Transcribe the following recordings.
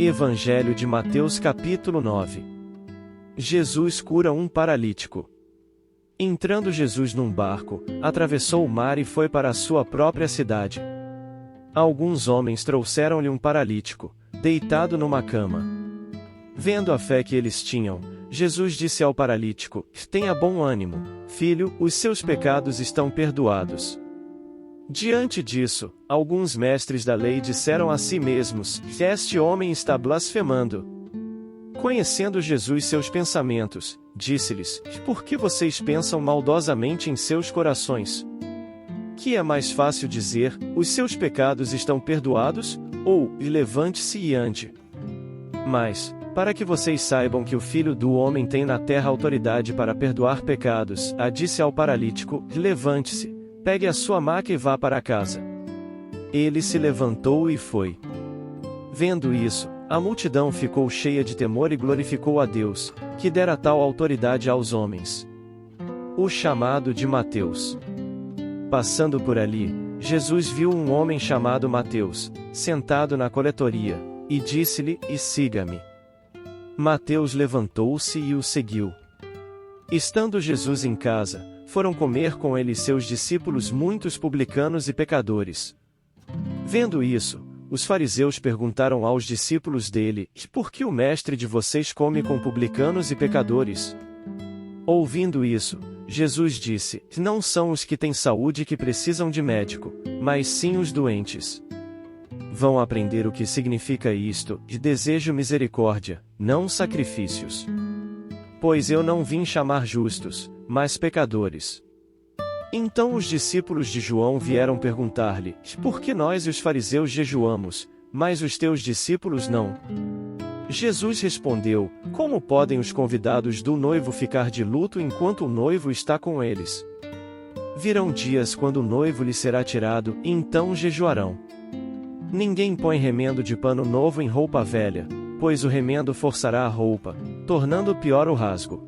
Evangelho de Mateus capítulo 9. Jesus cura um paralítico. Entrando Jesus num barco, atravessou o mar e foi para a sua própria cidade. Alguns homens trouxeram-lhe um paralítico, deitado numa cama. Vendo a fé que eles tinham, Jesus disse ao paralítico: "Tenha bom ânimo, filho, os seus pecados estão perdoados." Diante disso, alguns mestres da lei disseram a si mesmos: "Este homem está blasfemando." Conhecendo Jesus seus pensamentos, disse-lhes: "Por que vocês pensam maldosamente em seus corações? Que é mais fácil dizer: os seus pecados estão perdoados, ou levante-se e ande? Mas, para que vocês saibam que o Filho do Homem tem na terra autoridade para perdoar pecados, disse ao paralítico: levante-se, pegue a sua maca e vá para casa. Ele se levantou e foi. Vendo isso, a multidão ficou cheia de temor e glorificou a Deus, que dera tal autoridade aos homens. O chamado de Mateus. Passando por ali, Jesus viu um homem chamado Mateus, sentado na coletoria, e disse-lhe: siga-me. Mateus levantou-se e o seguiu. Estando Jesus em casa, foram comer com ele seus discípulos muitos publicanos e pecadores. Vendo isso, os fariseus perguntaram aos discípulos dele: por que o mestre de vocês come com publicanos e pecadores? Ouvindo isso, Jesus disse: não são os que têm saúde que precisam de médico, mas sim os doentes. Vão aprender o que significa isto: desejo misericórdia, não sacrifícios. Pois eu não vim chamar justos, mas pecadores. Então os discípulos de João vieram perguntar-lhe: por que nós e os fariseus jejuamos, mas os teus discípulos não? Jesus respondeu: como podem os convidados do noivo ficar de luto enquanto o noivo está com eles? Virão dias quando o noivo lhe será tirado, e então jejuarão. Ninguém põe remendo de pano novo em roupa velha, pois o remendo forçará a roupa, tornando pior o rasgo.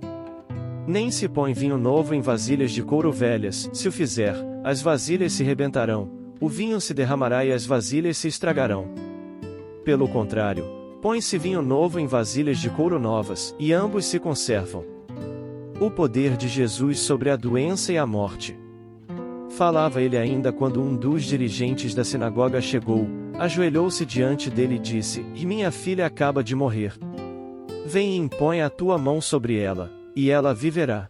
Nem se põe vinho novo em vasilhas de couro velhas, se o fizer, as vasilhas se rebentarão, o vinho se derramará e as vasilhas se estragarão. Pelo contrário, põe-se vinho novo em vasilhas de couro novas, e ambos se conservam. O poder de Jesus sobre a doença e a morte. Falava ele ainda quando um dos dirigentes da sinagoga chegou, ajoelhou-se diante dele e disse: minha filha acaba de morrer. Vem e impõe a tua mão sobre ela, e ela viverá.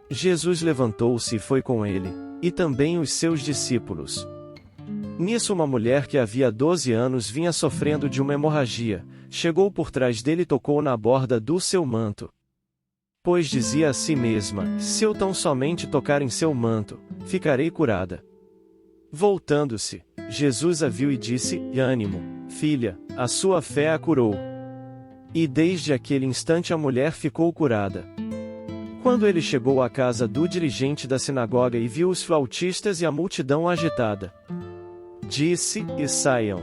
Jesus levantou-se e foi com ele, e também os seus discípulos. Nisso uma mulher que havia 12 anos vinha sofrendo de uma hemorragia, chegou por trás dele e tocou na borda do seu manto. Pois dizia a si mesma: se eu tão somente tocar em seu manto, ficarei curada. Voltando-se, Jesus a viu e disse: ânimo, filha, a sua fé a curou. E desde aquele instante a mulher ficou curada. Quando ele chegou à casa do dirigente da sinagoga e viu os flautistas e a multidão agitada, disse: saiam.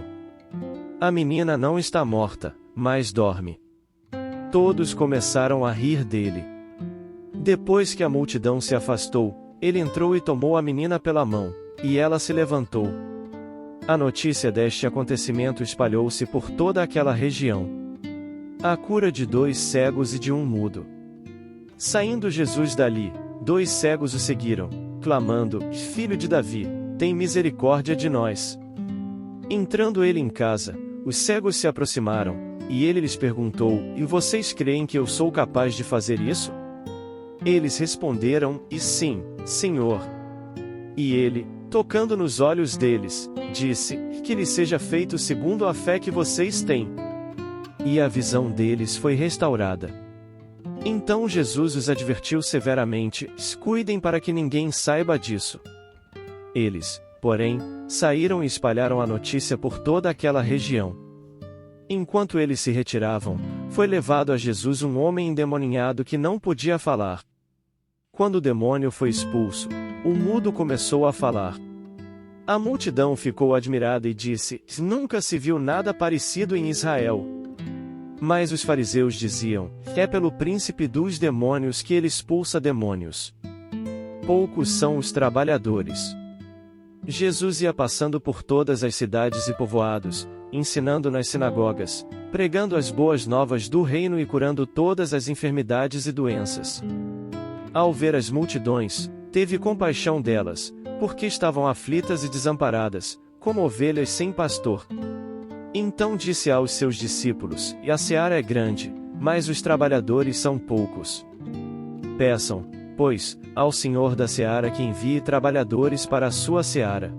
A menina não está morta, mas dorme. Todos começaram a rir dele. Depois que a multidão se afastou, ele entrou e tomou a menina pela mão, e ela se levantou. A notícia deste acontecimento espalhou-se por toda aquela região. A cura de 2 cegos e de um mudo. Saindo Jesus dali, 2 cegos o seguiram, clamando: Filho de Davi, tem misericórdia de nós. Entrando ele em casa, os cegos se aproximaram, e ele lhes perguntou: e vocês creem que eu sou capaz de fazer isso? Eles responderam: sim, Senhor. E ele, tocando nos olhos deles, disse: que lhes seja feito segundo a fé que vocês têm. E a visão deles foi restaurada. Então Jesus os advertiu severamente: cuidem para que ninguém saiba disso. Eles, porém, saíram e espalharam a notícia por toda aquela região. Enquanto eles se retiravam, foi levado a Jesus um homem endemoninhado que não podia falar. Quando o demônio foi expulso, o mudo começou a falar. A multidão ficou admirada e disse: nunca se viu nada parecido em Israel. Mas os fariseus diziam: é pelo príncipe dos demônios que ele expulsa demônios. Poucos são os trabalhadores. Jesus ia passando por todas as cidades e povoados, ensinando nas sinagogas, pregando as boas novas do reino e curando todas as enfermidades e doenças. Ao ver as multidões, teve compaixão delas, porque estavam aflitas e desamparadas, como ovelhas sem pastor. Então disse aos seus discípulos: a seara é grande, mas os trabalhadores são poucos. Peçam, pois, ao Senhor da seara que envie trabalhadores para a sua seara.